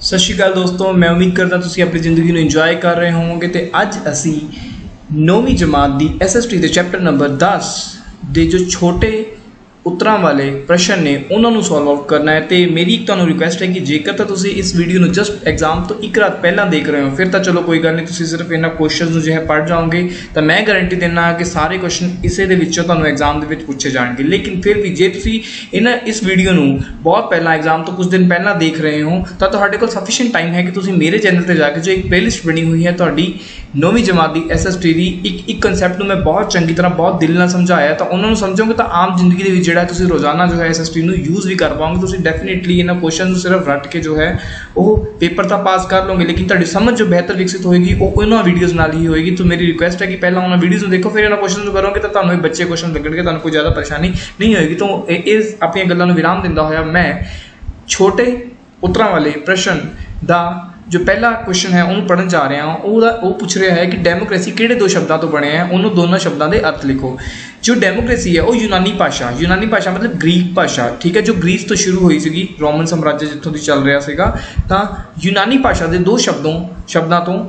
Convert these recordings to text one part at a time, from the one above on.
सत श्री अकाल दोस्तों, मैं उम्मीद करता तुसीं अपनी जिंदगी को इंजॉय कर रहे होवोगे। तो अज असी 9वीं जमात की SST के चैप्टर नंबर 10 के जो छोटे उत्तरां वाले प्रश्न ने उन्होंने सॉल्व आउट करना है। तो मेरी एक तुहानूं रिक्वेस्ट है कि जेकर तो तुसीं इस वीडियो में जस्ट एग्जाम तो एक रात पहला देख रहे हो फिर तो चलो कोई गल नहीं, तुसीं सिर्फ इन्हां क्वेश्चन जो है पढ़ जाओगे तो मैं गारंटी देना कि सारे क्वेश्चन इसे दे विचों तुहानूं एग्जाम दे विच पूछे जाएंगे। लेकिन फिर भी जे तुसीं इस वीडियो नूं बहुत पहला एग्जाम तो कुछ दिन पहला देख रहे हो तो तुहाडे कोल सफिशिएंट टाइम है कि तुसीं मेरे चैनल पर जाके जो एक प्लेलिस्ट बनी हुई है तुहाडी 9वीं जमात की SST की एक कंसैप्ट में बहुत चंगी तरह बहुत दिल नाल समझाया तो उन्होंने समझोगे तो आम जिंदगी के जिहड़ा तुसीं रोज़ाना जो है SST यूज़ भी कर पाओगे। तुसीं डेफिनेटली इन्हां क्वेश्चन सिर्फ रट के जो है वो पेपर तो पास कर लोगे, लेकिन तुहाडी समझ जो बेहतर विकसित होएगी वो उन्हां वीडियोज़ नाल ही होएगी। तो मेरी रिक्वेस्ट है कि पहला उन्हां वीडियोज़ देखो फिर इन्हां क्वेश्चन करोगे तो तुहानूं बच्चे क्वेश्चन लगणगे, तुहानूं कोई ज़्यादा परेशानी नहीं होएगी। तो इस अपनी गल्लां नूं विराम दिंदा होया मैं छोटे उत्तरां वाले प्रश्न का जो पहला क्वेश्चन है उन्होंने पढ़न जा रहा हूँ। वो पूछ रहा है कि डेमोक्रेसी किहड़े दो शब्दों तो बने हैं, उन्होंने दोनों शब्दों के अर्थ लिखो। जो डेमोक्रेसी है वो यूनानी भाषा मतलब ग्रीक भाषा, ठीक है, जो ग्रीस तो शुरू हुई सी, रोमन साम्राज्य जितों की चल रहा सीगा। तो यूनानी भाषा के दो शब्दों तो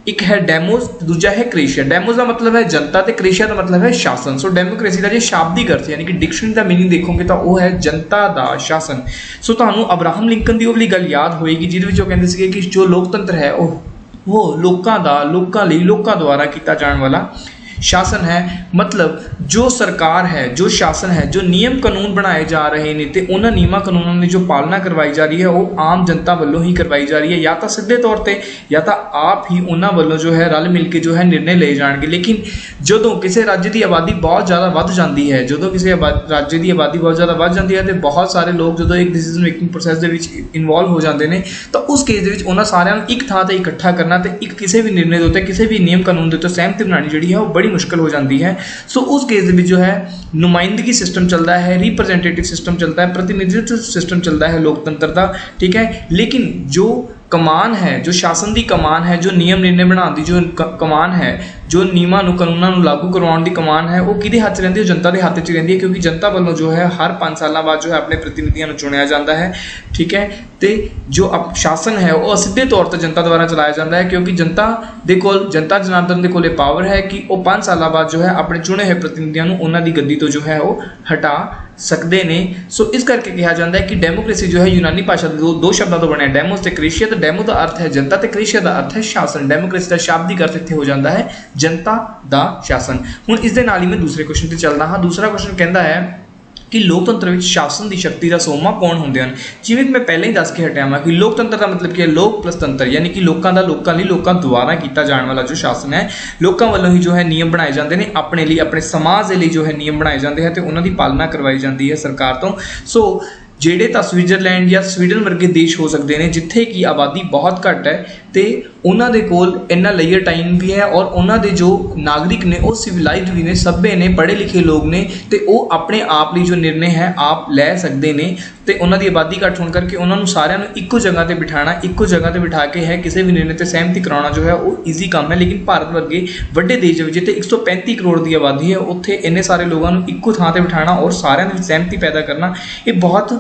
एक है डेमोस, दूजा है क्रेशिया। डेमोस का मतलब है जनता, तो क्रेशिया का मतलब है शासन। सो डेमोक्रेसी का जो शाब्दिक अर्थ यानी कि डिक्शनरी का मीनिंग देखोगे तो वह है जनता का शासन। सो तुहानूं अब्राहम लिंकन की वो वाली गल याद होएगी जिहदे कहते थे कि जो लोकतंत्र है वो लोकां द्वारा किया जाने वाला शासन है। मतलब जो सरकार है, जो शासन है, जो नियम कानून बनाए जा रहे हैं तो उन्होंने नियम कानूनों की जो पालना करवाई जा रही है वो आम जनता वालों ही करवाई जा रही है, या तो सीधे तौर पर या तो आप ही उन्होंने वालों जो है रल मिल के जो है निर्णय ले जाएंगे। लेकिन जो किसी राज्य की आबादी बहुत ज़्यादा बढ़ जाती है, जो किसी राज्य की आबादी बहुत ज़्यादा बढ़ जाती है तो बहुत सारे लोग जो एक डिसीजन मेकिंग प्रोसैस के इनवॉल्व हो जाते हैं तो उस केस उन्होंने सारिਆਂ ਨੂੰ एक थां ते इकट्ठा करना तो एक किसी भी निर्णय के उत्ते किसी भी नियम कानून के उत्ते सहमति बनानी जी है वो बड़ी मुश्किल हो जाती है। सो उस केस जो है नुमाइंदगी सिस्टम चलता है, रिप्रजेंटेटिव सिस्टम चलता है, प्रतिनिधित्व सिस्टम चलता है लोकतंत्र का, ठीक है। लेकिन जो कमान है, जो शासन की कमान है, जो नियम निर्णय बनाने की जो कमान है, जो नियमों कानूनों लागू करवाने की कमान है वो किहदे हाथ रहिंदी है? जनता के हाथ च रहिंदी है, क्योंकि जनता वालों जो है हर 5 साल बाद जो है अपने प्रतिनिधियों को चुनिया जाता है, ठीक है। तो जो शासन है वो सीधे तौर पर जनता द्वारा चलाया जाता है, क्योंकि जनता जनार्दन के कोल पावर है कि वह 5 साल बाद जो है अपने चुने हुए प्रतिनिधियों को उन्होंने गद्दी तो जो है वो हटा सकते हैं। सो इस करके कहा जाता है कि डेमोक्रेसी जो है यूनानी भाषा के दो शब्दों तो बनया, डेमोस ते क्रेशिया। तो डेमो का अर्थ है जनता, तो क्रेशिया का अर्थ है शासन। डेमोक्रेसी का शाब्दिक अर्थ इत्थे हो जाता है जनता का शासन। हुण इस दे नाल ही मैं दूसरे क्वेश्चन पर चलदा हाँ। दूसरा क्वेश्चन कहता है कि लोकतंत्र में शासन की शक्ति का सोमा कौन होंगे हैं? जिवें मैं पहले ही दस के हटिया वा कि लोकतंत्र का मतलब कि है लोक प्लस तंत्र, यानी कि लोगों का लोगों द्वारा किया जाने वाला जो शासन है, लोगों वालों ही जो है नियम बनाए जाते हैं अपने लिए, अपने समाज के लिए जो है नियम बनाए जाते हैं तो उन्होंने पालना करवाई जाती है सरकार तो। सो ਜਿਹੜੇ ਤਾਂ स्विट्जरलैंड या स्वीडन वर्गे देश हो सकते हैं जिथे की आबादी बहुत घट है तो उन्होंने कोल इन्ना लेयर टाइम भी है और उन्होंने जो नागरिक ने वो सिविलाइज्ड भी ने, सभ्य ने, पढ़े लिखे लोग ने तो वो अपने आप लिए जो निर्णय है आप लै सकते हैं। तो उन्होंने आबादी घट होने करके उन्होंने सारिਆਂ ਨੂੰ ਇੱਕੋ जगह पर बिठाना, ਇੱਕੋ जगह पर बिठा के है किसी भी निर्णय से सहमति कराना जो है वो ईजी काम है। लेकिन भारत वर्गे वड्डे देश जिते 135 करोड़ की आबादी है उत्थे इन्ने सारे लोगों को ਇੱਕੋ ਥਾਂ ਤੇ बिठाना और सारिਆਂ ਵਿੱਚ सहमति पैदा करना ये बहुत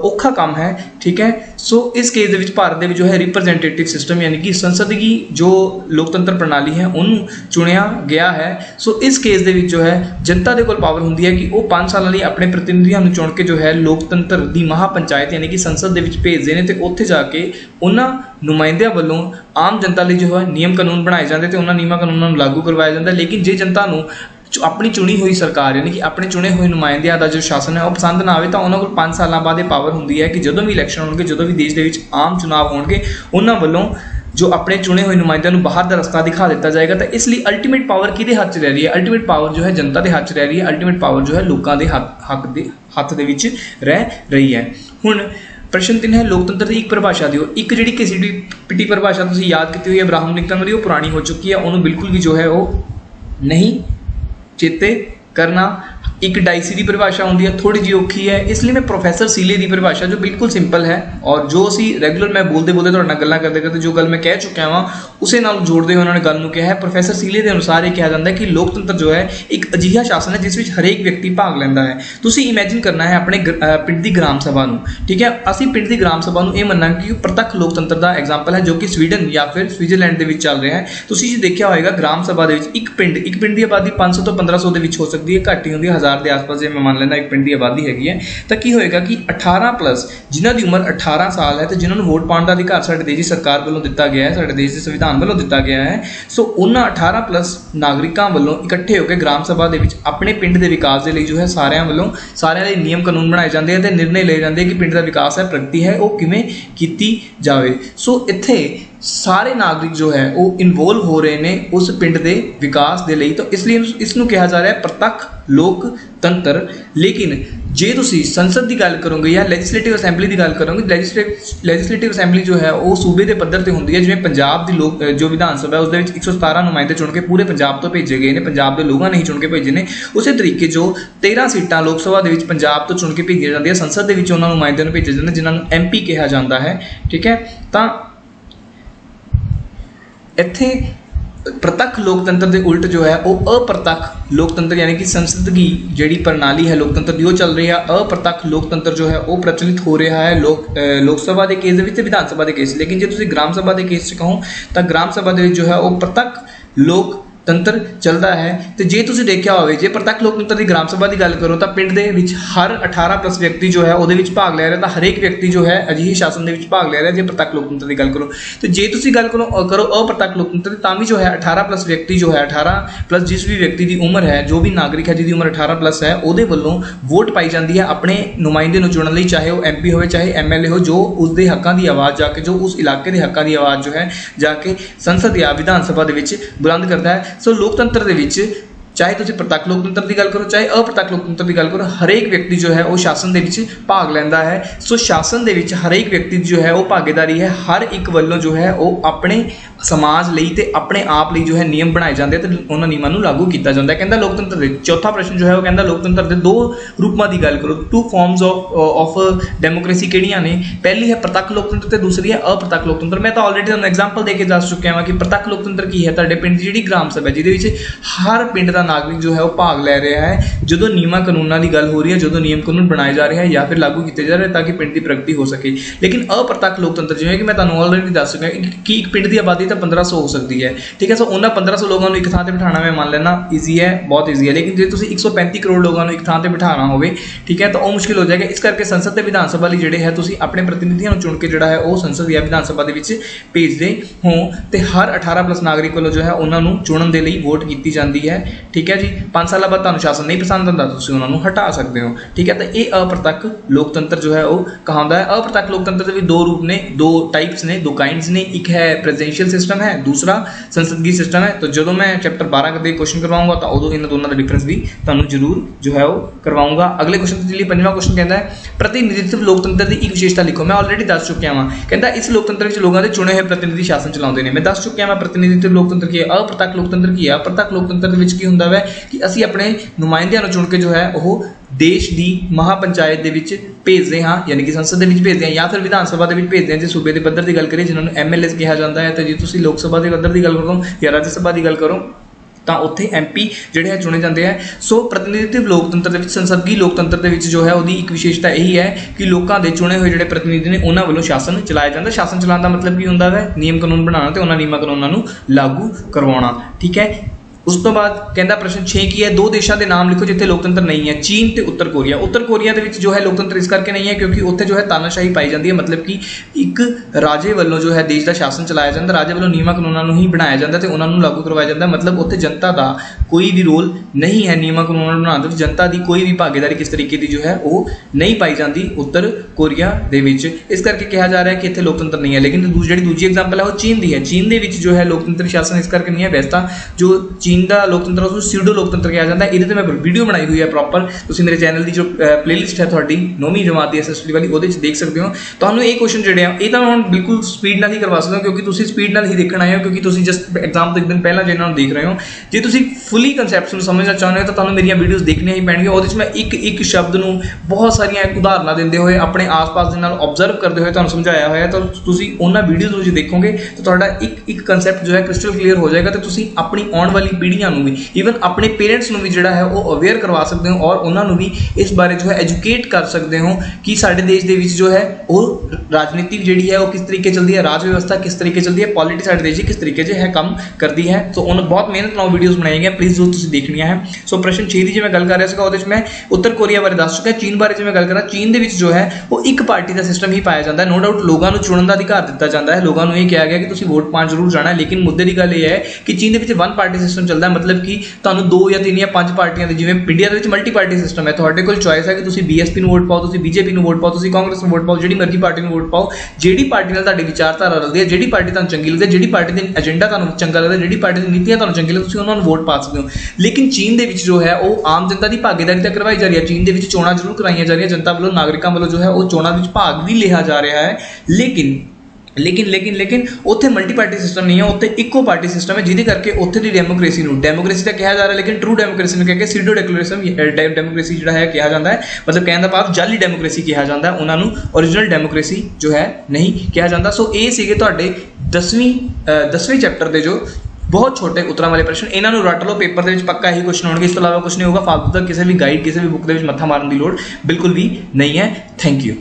औखा काम है, ठीक है। सो इस केस के भारत में जो है रिप्रजेंटेटिव सिस्टम यानी कि संसद की जो लोकतंत्र प्रणाली है उन्होंने चुनिया गया है। सो इस केस के जो है जनता के कोल पावर होंगी है कि वो 5 साल लिए अपने प्रतिनिधियों को चुन के जो है लोकतंत्र की महापंचायत यानी कि संसद के भेजते हैं तो उत्थे जाके उन्होंने नुमाइंदियों वालों आम जनता लिए जो है नियम कानून बनाए जाते हैं तो उन्होंने नियम कानूनों लागू करवाया जाता है। लेकिन जे जनता को अपनी चुनी हुई सरकार यानी कि अपने चुने हुए नुमाइंदियों का जो शासन है वो पसंद ना आए तो उन्होंने को 5 साल बाद पावर होंगी है कि जो भी इलैक्शन होंगे, जो भी देश के आम चुनाव होंगे उन्होंने वालों जो अपने चुने हुए नुमाइंदियों को बाहर का रस्ता दिखा दिता जाएगा। तो इसलिए अल्टीमेट पावर किहदे हाथ च रह रही है? अल्टीमेट पावर जो है जनता के हाथ च रह रही है, अल्टीमेट पावर जो है लोगों के हाथ के रह रही है। हुण प्रश्न 3 है लोकतंत्र की एक परिभाषा दिओ। एक जी KCPT परिभाषा तुसीं याद की हुई है अब्राहम लिंकन वाली, वो पुरानी हो चुकी है, उन्होंने बिल्कुल भी जो है वो नहीं चेते करना। एक डाइसी की परिभाषा होंगी है थोड़ी जी औखी है, इसलिए मैं प्रोफैसर सीले की परिभाषा जो बिल्कुल सिंपल है और जो असी रेगुलर मैं बोलते बोलते थोड़े नाल गल्लां करते करते जो गल मैं कह चुकिया वा उसे नाल जोड़ते हुए उन्होंने गल नूं कहा है। प्रोफैसर सीले के अनुसार ये कहा जाता है कि लोकतंत्र जो है एक अजिहा शासन है जिस विच हरेक व्यक्ति भाग लैंदा है। तुसीं इमैजिन करना है अपने पिंड की ग्राम सभा नूं, ठीक है, असी पिंड की ग्राम सभा नूं ये मन्ना कि प्रत्यक्ष लोकतंत्र का एग्जाम्पल है जो कि स्वीडन या फिर स्विट्जरलैंड के चल रहा है। तुसीं जी देखिया होएगा ग्राम सभा के एक पिंड की आबादी 500 तो 1500 के हो सकती है, घट ही होंगी 1000 के आस पास जे मैं मान लेना एक पिंड की आबादी हैगी है। तो की होएगा कि 18+ जिन्हों की उम्र 18 साल है तो जिन्होंने वोट पाने का अधिकार साडे देश की सरकार वालों दिता गया है, साडे देश के संविधान वालों दिता गया है। सो उन्होंने 18+ नागरिकों वालों इकट्ठे होकर ग्राम सभा के अपने पिंड के विकास के लिए जो है सारिਆਂ वालों सारे नियम कानून बनाए जाते हैं तो निर्णय ले जाते हैं कि पिंड का विकास है प्रगति है वो किवें कीती जावे। सो इत्थे सारे नागरिक जो है वो इनवोल्व हो रहे हैं उस पिंड के विकास के लिए, तो इसलिए इसनूं कहा जा रहा है प्रत्यक्ष लोकतंत्र। लेकिन जे तुसी संसद की गल करोगे या लैजिस्लेटिव असैंबली की गल करोगे, लैजिस्लेटिव असैंबली जो है वो सूबे के पद्धर पर होंगी है। जिवें पंजाब की लोक जो विधान सभा है उसदे विच 117 नुमाइंदे चुन के पूरे पंजाब तो भेजे गए हैं, पंजाब के लोगों ने ही चुन के भेजे ने। उस तरीके जो 13 सीटां लोक सभा के पंजाब तो चुन के भेजी जाती है, संसद के उन्होंने नुमाइंदे नूं भेजे जाते जिन्होंने MP कहा जाता है, ठीक है। तो इत्थे प्रत्यक्ष लोकतंत्र के उल्ट जो है वो अप्रत्यक्ष लोकतंत्र यानी कि संसद की जी प्रणाली है लोकतंत्र की वो चल रही है। अप्रत्यक्ष लोकतंत्र जो है वो प्रचलित हो रहा है लोक सभा के केस के विधान सभा के केस। लेकिन जो तुम ग्राम सभा के केस कहो तो ग्राम सभा के जो है वो प्रत्यक्ष लोकतंत्र चलता है। तो जे तुसीं देखिया होवे जे प्रत्यक्ष लोकतंत्र की ग्राम सभा की गल करो तो पिंड के विच हर 18+ व्यक्ति जो है वो भाग ले रहा, तो हरेक व्यक्ति जो है अजिहे शासन के भाग ले रहा जे प्रत्यक्ष लोकतंत्र की गल करो। तो जे तुसीं गल करो अप्रत्यक्ष लोकतंत्र तां भी जो है 18+ व्यक्ति जो है 18+ जिस भी व्यक्ति की उम्र है जो भी नागरिक है जिसकी उम्र 18+ है वो वालों वोट पाई जाती है अपने नुमाइंदे नूं चुनने लई, चाहे वो MP हो चाहे MLA हो, जो उसके हकों की आवाज़ जाके जो उस इलाके के हकों की आवाज़ जो है जाके संसद या विधान सभा के बुलंद करता है। सो लोकतंत्र के विच चाहे तुसीं प्रत्यक्ष लोकतंत्र की गल करो चाहे अप्रत्यक्ष लोकतंत्र की गल करो, हरेक व्यक्ति जो है वो शासन के विच भाग लैंदा है। सो शासन के विच हरेक व्यक्ति जो है वो भागीदारी है, हर एक वालों जो है वो अपने समाज लई ते अपने आप लई जो है नियम बनाए जाते हैं तो उन्होंने नियमों को लागू किया जाता है। कहता लोकतंत्र के चौथा प्रश्न जो है वो कहता लोकतंत्र के 2 रूपों की गल करो, 2 फॉर्म्स ऑफ डेमोक्रेसी किहड़ियां ने। पहली है प्रत्यक्ष लोकतंत्र तो दूसरी है अप्रत्यक्ष लोकतंत्र। मैं तो ऑलरेडी तुहानूं एग्जाम्पल देके दस चुकिया हाँ कि प्रत्यक्ष लोकतंत्र की है तुहाडे पिंड जी ग्राम सभा जिहदे हर पिंड का नागरिक जो है वो भाग लै रहा है जो नियमां कानूनों की गल हो रही है, जो नियम कानून बनाए जा रहे हैं या फिर लागू किए जा रहे हैं ताकि पिंड की प्रगति हो सके। लेकिन अप्रत्यक्ष लोकतंत्र जो है कि मैं तुहानूं ऑलरेडी दस चुका कि एक पिंड की आबादी तो 1500 हो सकती है, ठीक है। सो उन्होंने 1500 लोगों को एक थां ते बिठाना मैं मान लेना ईजी है, बहुत ईजी है। लेकिन जो तुम 135 करोड़ लोगों को एक थां ते बिठाना हो, ठीक है, तो वो मुश्किल हो जाएगा। इस करके संसद ते विधान सभा लिए जोड़े है तुम अपने प्रतिनिधियों को चुन के जोड़ा है वो संसद या विधान सभा के भेजते हो तो हर 18+ नागरिक वालों जो है उन्होंने चुनने के लिए वोट की जाती है, ठीक है जी। 5 साल बाद तुहानूं शासन नहीं पसंद आता तुसीं उन्होंने हटा सकते हो, ठीक है। तो ये अप्रत्यक्ष लोकतंत्र जो है वो कहांदा है। अप्रत्यक्ष लोकतंत्र के भी 2 रूप ने, 2 टाइप्स ने, 2 काइंड्स ने। एक है प्रेजिडेंशियल सिस्टम है, दूसरा संसदीय सिस्टम है। तो जो मैं चैप्टर 12 के क्वेश्चन करवाऊंगा तो उदों इन दोनों का डिफरेंस भी तुहानूं जरूर जो है वो करवाऊंगा। अगले क्वेश्चन के लिए 5वां क्वेश्चन कहता है प्रतिनिधित्व लोकतंत्र की एक विशेषता लिखो। मैं ऑलरेडी दस चुकिया हाँ, कहता इस लोकतंत्र में लोगों के चुने हुए प्रतिनिधि शासन चलाते हैं। मैं दस चुकिया मैं प्रतिनिधित्व लोकतंत्र की है, अप्रत्यक्ष लोकतंत्र की है। अप्रत्यक्ष लोकतंत्र की होंदा है कि असी अपने नुमाइंदियां चुन के जो है वो देश की महापंचायत के भेजते हाँ, यानी कि संसद के भेजते हैं या फिर विधान सभा के भेजते हैं। जो सूबे के पद्धर की गल करिए जिन्होंने MLA कहा जाता है, तो जो तुम लोक सभा के पद्धर की गल करो या राज्य सभा की गल करो तो उत्थे MP जोड़े है चुने जाते हैं। सो प्रतिनिधित्व लोकतंत्र के संसदीय लोकतंत्र के जो है वो एक विशेषता यही है कि लोगों के चुने हुए जोड़े प्रतिनिधि ने उन्होंने वालों शासन चलाया जाता है। शासन चलाने का मतलब की होंदा है नियम कानून बनाना तो उन्होंने नियम कानूनों को लागू करवाना, ठीक है। उस तो बाद कहता प्रश्न 6 की है 2 देशों के नाम लिखो जिथे लोकतंत्र नहीं है, चीन ते उत्तर कोरिया। उत्तर कोरिया के जो है लोकतंत्र इस करके नहीं है क्योंकि उत्थे जो है तानाशाही पाई जाती है, मतलब कि एक राजे वालों जो है देश का शासन चलाया जाता, राजे वालों नियम कानूनों ही बनाया जाता तो उन्होंने लागू करवाया जाता। मतलब उत्थे जनता का कोई भी रोल नहीं है नियम कानून बनाने, जनता की कोई भी भागीदारी किस तरीके की जो है वो नहीं पाई जाती उत्तर कोरिया दे विच। इस करके कहा जा रहा है कि इत्थे लोकतंत्र नहीं है। लेकिन जी दूजी एग्जाम्पल है वो चीन की है, चीन के जो है लोकतंत्री शासन इस करके नहीं है। वैसे तो जो चीन चीन का लोकतंत्र उसको सीडो लोकतंत्र कहा जाता है। ये मैं वीडियो बनाई हुई है प्रॉपर, तुम मेरे चैनल की जो प्लेलिस्ट है थोड़ी 9वीं जमात की SST वाली वो देख सकते हो। तो ये क्वेश्चन जोड़े ये तो मैं बिल्कुल स्पीड नाल ही करवा सकता क्योंकि तुम स्पीड नाल ही देखना आए हो, क्योंकि तुम जस्ट एग्जाम तो एक दिन पहला जो इन्होंने देख रहे हो। जो तुम फुली कंसैप्ट में समझना चाहते हो तो तुम्हें मेरी वीडियोज़ देखनी ही पैणगियां। वो मैं एक शब्द को बहुत सारिया उदाहरण देते हुए अपने आस पास के ऑब्जर्व करते हुए तुम्हें समझाया हुआ है। तो तुम उन्होंने वीडियोज़ जो देखोगे तो ਤੁਹਾਡਾ एक कंसैप्ट जो है क्रिस्टल क्लीयर हो जाएगा। तो तुम अपनी आने वाली पीढ़ियां भी ईवन अपने पेरेंट्स भी जोड़ा है वो अवेयर करवा सकते हो और उन्होंने भी इस बारे जो है एजुकेट कर सकते हो कि साडे देश के जो है वो राजनीति जी है वो किस तरीके चलती है, राज व्यवस्था किस तरीके चलती है, पॉलिटिक्स साडे देश की किस तरीके से है काम करती है। तो उन्होंने बहुत मेहनत नाल वीडियोज़ बनाई गई, प्लीज़ जो तुम देखनिया है। सो प्रश्न 6 की जो मैं गल कर रहा था मैं उत्तर कोरिया बारे दस चुका। चीन बारे जो मैं गल करा, चीन के जो है वो एक पार्टी का सिस्टम ही पाया जाता है। नो डाउट लोगों को चुनने का अधिकार दिता जाता है, लोगों को ये कहा गया कि तुम वोट पाने जरूर जाना है, लेकिन मुद्दे की गल ये है कि चीन के वन पार्टी सिस्टम चलता है। मतलब कि तुहानू 2 या 3 या 5 पार्टियां जिवें इंडिया के मल्टी पार्टी सिस्टम है, तुहाडे कोल चॉइस है कि तुसीं BSP नूं वोट पाओ, तुसीं BJP नूं वोट पाओ, तुसीं कांग्रेस नूं वोट पाओ, जिहड़ी मर्जी पार्टी नूं वोट पाओ। जिहड़ी पार्टी नाल तुहाडी विचारधारा रलदी है, जिहड़ी पार्टी तुहानू चंगी लगदी है, जिहड़ी पार्टी दा एजेंडा तुहानू चंगा लगदा है, जिहड़ी पार्टी दी नीतियां तुहानू चंगी लगदी तुसीं उन्हां नूं वोट पा सकदे हो। लेकिन चीन दे विच जो है वो आम जनता की भागीदारी तक करवाई जा रही है। चीन दे विच चोणां जरूर कराईयां जा रही है, जनता वालों नागरिकों वालों जो है वो चोणां विच भाग भी लिया जा रहा है। लेकिन उत्थे मल्टी पार्टी सिस्टम नहीं है, उत्थे इको पार्टी सिस्टम है, जिहदे करके उत्थे दी डेमोक्रेसी तो कहा जा रहा है, लेकिन ट्रू डेमोक्रेसी कह के सीडो डेमोक्रेसी जो है कहा जाता है। मतलब कहने का भाव जाली डेमोक्रेसी कहा जाता है, उन्होंने ओरिजिनल डेमोक्रेसी जो है नहीं कहा जाता। सो ये सीगे तुहाडे 10वें चैप्टर के जो बहुत छोटे उत्तरां वाले प्रश्न, इन्हों रट लो, पेपर के पक्का ही क्वेश्चन होंगे, इस तो इलावा कुछ नहीं होगा। फालतू तक किसी भी गाइड किसी भी बुक के मत्था मारन की लोड़ बिल्कुल भी नहीं है। Thank you.